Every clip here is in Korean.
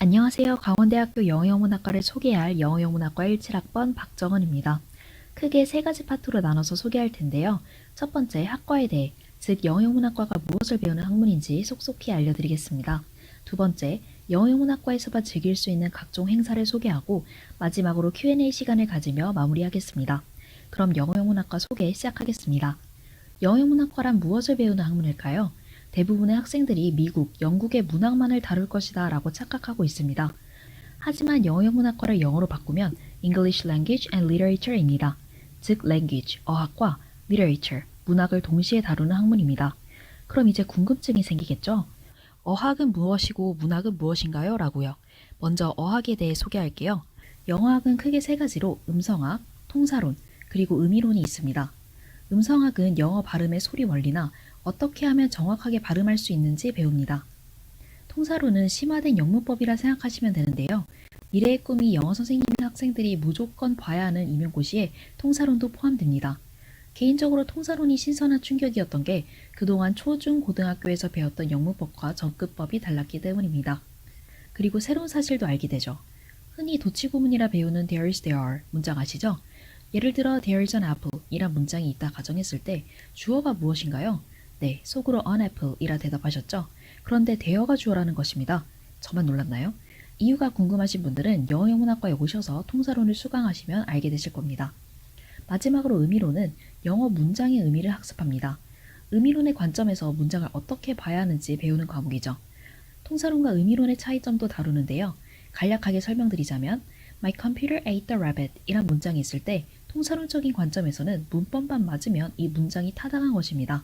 안녕하세요. 강원대학교 영어영문학과를 소개할 영어영문학과 17학번 박정은입니다. 크게 세 가지 파트로 나눠서 소개할 텐데요. 첫 번째, 학과에 대해, 즉 영어영문학과가 무엇을 배우는 학문인지 속속히 알려드리겠습니다. 두 번째, 영어영문학과에서만 즐길 수 있는 각종 행사를 소개하고 마지막으로 Q&A 시간을 가지며 마무리하겠습니다. 그럼 영어영문학과 소개 시작하겠습니다. 영어영문학과란 무엇을 배우는 학문일까요? 대부분의 학생들이 미국, 영국의 문학만을 다룰 것이다 라고 착각하고 있습니다. 하지만 영어영문학과를 영어로 바꾸면 English Language and Literature입니다. 즉 language, 어학과 literature, 문학을 동시에 다루는 학문입니다. 그럼 이제 궁금증이 생기겠죠? 어학은 무엇이고 문학은 무엇인가요? 라고요. 먼저 어학에 대해 소개할게요. 영어학은 크게 세 가지로 음성학, 통사론, 그리고 의미론이 있습니다. 음성학은 영어 발음의 소리 원리나 어떻게 하면 정확하게 발음할 수 있는지 배웁니다. 통사론은 심화된 영문법이라 생각하시면 되는데요. 미래의 꿈이 영어 선생님인 학생들이 무조건 봐야 하는 임용고시에 통사론도 포함됩니다. 개인적으로 통사론이 신선한 충격이었던 게 그동안 초중 고등학교에서 배웠던 영문법과 전급법이 달랐기 때문입니다. 그리고 새로운 사실도 알게 되죠. 흔히 도치구문이라 배우는 there is there are 문장 아시죠? 예를 들어 there is an apple 이란 문장이 있다 가정했을 때 주어가 무엇인가요? 네, 속으로 an apple 이라 대답하셨죠? 그런데 there가 주어라는 것입니다. 저만 놀랐나요? 이유가 궁금하신 분들은 영어영문학과에 오셔서 통사론을 수강하시면 알게 되실 겁니다. 마지막으로 의미론은 영어 문장의 의미를 학습합니다. 의미론의 관점에서 문장을 어떻게 봐야 하는지 배우는 과목이죠. 통사론과 의미론의 차이점도 다루는데요. 간략하게 설명드리자면 My computer ate the rabbit 이란 문장이 있을 때 통사론적인 관점에서는 문법만 맞으면 이 문장이 타당한 것입니다.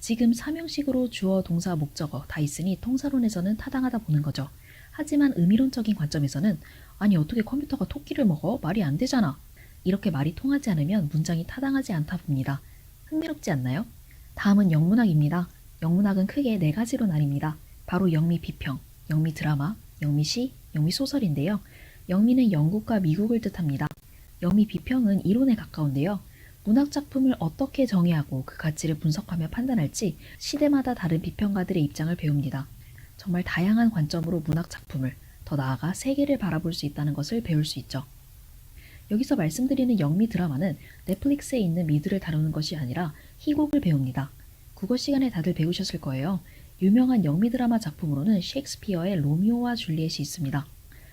지금 삼형식으로 주어, 동사, 목적어 다 있으니 통사론에서는 타당하다 보는 거죠. 하지만 의미론적인 관점에서는 아니 어떻게 컴퓨터가 토끼를 먹어? 말이 안 되잖아. 이렇게 말이 통하지 않으면 문장이 타당하지 않다 봅니다. 흥미롭지 않나요? 다음은 영문학입니다. 영문학은 크게 네 가지로 나뉩니다. 바로 영미 비평, 영미 드라마, 영미 시, 영미 소설인데요. 영미는 영국과 미국을 뜻합니다. 영미 비평은 이론에 가까운데요. 문학 작품을 어떻게 정의하고 그 가치를 분석하며 판단할지 시대마다 다른 비평가들의 입장을 배웁니다. 정말 다양한 관점으로 문학 작품을, 더 나아가 세계를 바라볼 수 있다는 것을 배울 수 있죠. 여기서 말씀드리는 영미 드라마는 넷플릭스에 있는 미드를 다루는 것이 아니라 희곡을 배웁니다. 국어 시간에 다들 배우셨을 거예요. 유명한 영미 드라마 작품으로는 셰익스피어의 로미오와 줄리엣이 있습니다.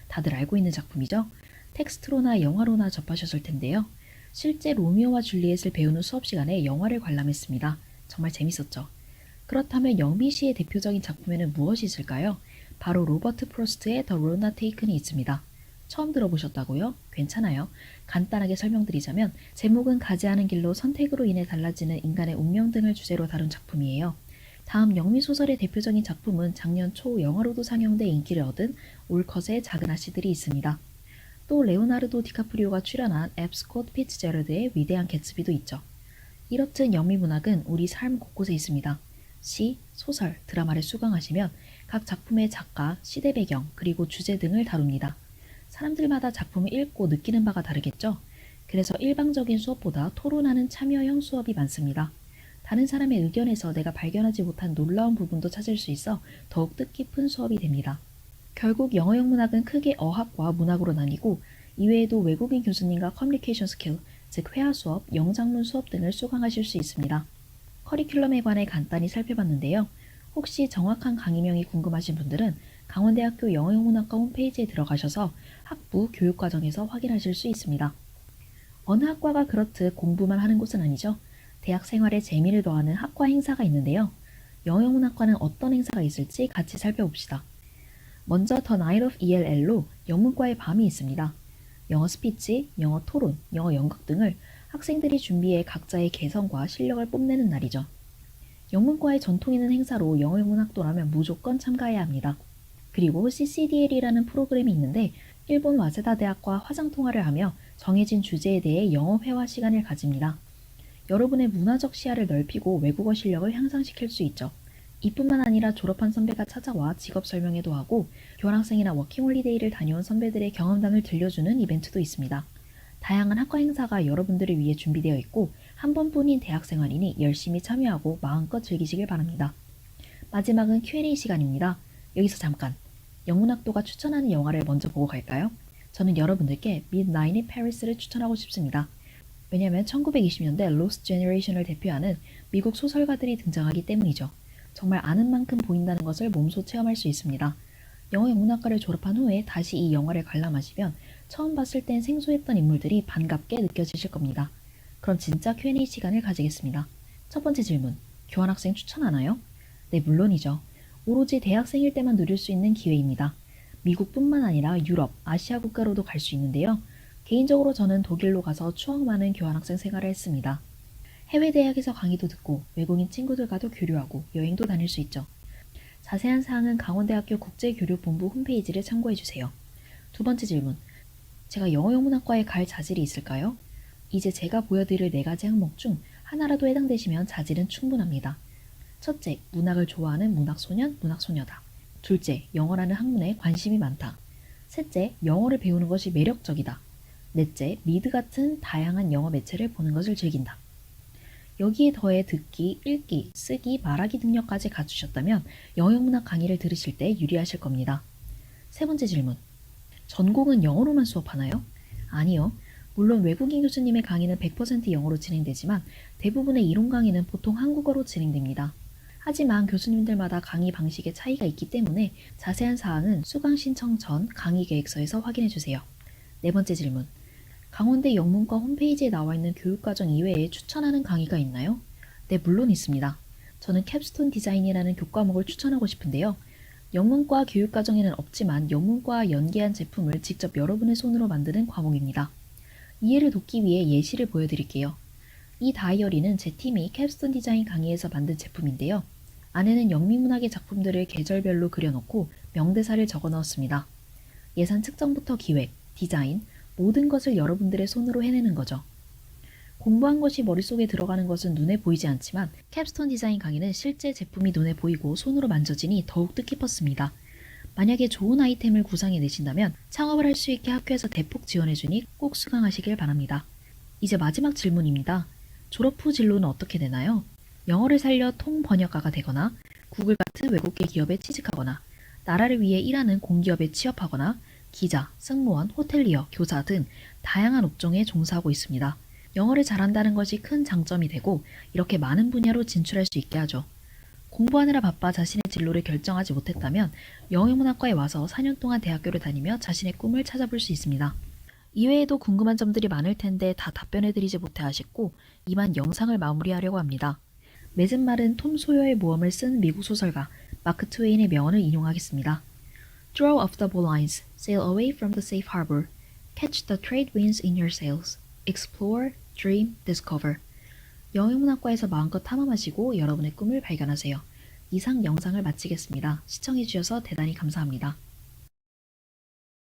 다들 알고 있는 작품이죠? 텍스트로나 영화로나 접하셨을 텐데요. 실제 로미오와 줄리엣을 배우는 수업 시간에 영화를 관람했습니다. 정말 재밌었죠. 그렇다면 영미 시의 대표적인 작품에는 무엇이 있을까요? 바로 로버트 프로스트의 더 로나 테이큰이 있습니다. 처음 들어보셨다고요? 괜찮아요. 간단하게 설명드리자면 제목은 가지 않은 길로 선택으로 인해 달라지는 인간의 운명 등을 주제로 다룬 작품이에요. 다음 영미 소설의 대표적인 작품은 작년 초 영화로도 상영돼 인기를 얻은 올컷의 작은 아씨들이 있습니다. 또 레오나르도 디카프리오가 출연한 앱 스콧 피츠제럴드의 위대한 개츠비도 있죠. 이렇듯 영미 문학은 우리 삶 곳곳에 있습니다. 시, 소설, 드라마를 수강하시면 각 작품의 작가, 시대 배경, 그리고 주제 등을 다룹니다. 사람들마다 작품을 읽고 느끼는 바가 다르겠죠? 그래서 일방적인 수업보다 토론하는 참여형 수업이 많습니다. 다른 사람의 의견에서 내가 발견하지 못한 놀라운 부분도 찾을 수 있어 더욱 뜻깊은 수업이 됩니다. 결국 영어영문학은 크게 어학과 문학으로 나뉘고 이외에도 외국인 교수님과 커뮤니케이션 스킬, 즉 회화 수업, 영장문 수업 등을 수강하실 수 있습니다. 커리큘럼에 관해 간단히 살펴봤는데요. 혹시 정확한 강의명이 궁금하신 분들은 강원대학교 영어영문학과 홈페이지에 들어가셔서 학부 교육과정에서 확인하실 수 있습니다. 어느 학과가 그렇듯 공부만 하는 곳은 아니죠. 대학 생활에 재미를 더하는 학과 행사가 있는데요. 영어영문학과는 어떤 행사가 있을지 같이 살펴봅시다. 먼저 The Night of ELL로 영문과의 밤이 있습니다. 영어 스피치, 영어 토론, 영어 연극 등을 학생들이 준비해 각자의 개성과 실력을 뽐내는 날이죠. 영문과의 전통 있는 행사로 영어영문학도라면 무조건 참가해야 합니다. 그리고 CCDL이라는 프로그램이 있는데 일본 와세다 대학과 화상통화를 하며 정해진 주제에 대해 영어 회화 시간을 가집니다. 여러분의 문화적 시야를 넓히고 외국어 실력을 향상시킬 수 있죠. 이뿐만 아니라 졸업한 선배가 찾아와 직업 설명회도 하고 교환학생이나 워킹홀리데이를 다녀온 선배들의 경험담을 들려주는 이벤트도 있습니다. 다양한 학과 행사가 여러분들을 위해 준비되어 있고 한 번뿐인 대학생활이니 열심히 참여하고 마음껏 즐기시길 바랍니다. 마지막은 Q&A 시간입니다. 여기서 잠깐! 영문학도가 추천하는 영화를 먼저 보고 갈까요? 저는 여러분들께 Midnight in Paris를 추천하고 싶습니다. 왜냐면 1920년대 로스트 제너레이션을 대표하는 미국 소설가들이 등장하기 때문이죠. 정말 아는 만큼 보인다는 것을 몸소 체험할 수 있습니다. 영어 영문학과를 졸업한 후에 다시 이 영화를 관람하시면 처음 봤을 땐 생소했던 인물들이 반갑게 느껴지실 겁니다. 그럼 진짜 Q&A 시간을 가지겠습니다. 첫 번째 질문, 교환학생 추천하나요? 네, 물론이죠. 오로지 대학생일 때만 누릴 수 있는 기회입니다. 미국뿐만 아니라 유럽, 아시아 국가로도 갈 수 있는데요. 개인적으로 저는 독일로 가서 추억 많은 교환학생 생활을 했습니다. 해외 대학에서 강의도 듣고 외국인 친구들과도 교류하고 여행도 다닐 수 있죠. 자세한 사항은 강원대학교 국제교류본부 홈페이지를 참고해주세요. 두 번째 질문, 제가 영어영문학과에 갈 자질이 있을까요? 이제 제가 보여드릴 4가지 항목 중 하나라도 해당되시면 자질은 충분합니다. 첫째, 문학을 좋아하는 문학소년, 문학소녀다. 둘째, 영어라는 학문에 관심이 많다. 셋째, 영어를 배우는 것이 매력적이다. 넷째, 미드 같은 다양한 영어 매체를 보는 것을 즐긴다. 여기에 더해 듣기, 읽기, 쓰기, 말하기 능력까지 갖추셨다면 영어영문학 강의를 들으실 때 유리하실 겁니다. 세 번째 질문, 전공은 영어로만 수업하나요? 아니요. 물론 외국인 교수님의 강의는 100% 영어로 진행되지만 대부분의 이론 강의는 보통 한국어로 진행됩니다. 하지만 교수님들마다 강의 방식의 차이가 있기 때문에 자세한 사항은 수강 신청 전 강의 계획서에서 확인해주세요. 네 번째 질문, 강원대 영문과 홈페이지에 나와 있는 교육과정 이외에 추천하는 강의가 있나요? 네, 물론 있습니다. 저는 캡스톤 디자인이라는 교과목을 추천하고 싶은데요. 영문과 교육과정에는 없지만 영문과와 연계한 제품을 직접 여러분의 손으로 만드는 과목입니다. 이해를 돕기 위해 예시를 보여드릴게요. 이 다이어리는 제 팀이 캡스톤 디자인 강의에서 만든 제품인데요. 안에는 영미문학의 작품들을 계절별로 그려놓고 명대사를 적어 넣었습니다. 예산 측정부터 기획, 디자인, 모든 것을 여러분들의 손으로 해내는 거죠. 공부한 것이 머릿속에 들어가는 것은 눈에 보이지 않지만 캡스톤 디자인 강의는 실제 제품이 눈에 보이고 손으로 만져지니 더욱 뜻깊었습니다. 만약에 좋은 아이템을 구상해내신다면 창업을 할 수 있게 학교에서 대폭 지원해주니 꼭 수강하시길 바랍니다. 이제 마지막 질문입니다. 졸업 후 진로는 어떻게 되나요? 영어를 살려 통번역가가 되거나 구글 같은 외국계 기업에 취직하거나 나라를 위해 일하는 공기업에 취업하거나 기자, 승무원, 호텔리어, 교사 등 다양한 업종에 종사하고 있습니다. 영어를 잘한다는 것이 큰 장점이 되고 이렇게 많은 분야로 진출할 수 있게 하죠. 공부하느라 바빠 자신의 진로를 결정하지 못했다면 영어문학과에 와서 4년 동안 대학교를 다니며 자신의 꿈을 찾아볼 수 있습니다. 이외에도 궁금한 점들이 많을 텐데 다 답변해드리지 못해 아쉽고 이만 영상을 마무리하려고 합니다. 맺은 말은 톰 소여의 모험을 쓴 미국 소설가 마크 트웨인의 명언을 인용하겠습니다. Draw off the bowlines, sail away from the safe harbor, catch the trade winds in your sails, explore, dream, discover. 영어문학과에서 마음껏 탐험하시고 여러분의 꿈을 발견하세요. 이상 영상을 마치겠습니다. 시청해주셔서 대단히 감사합니다.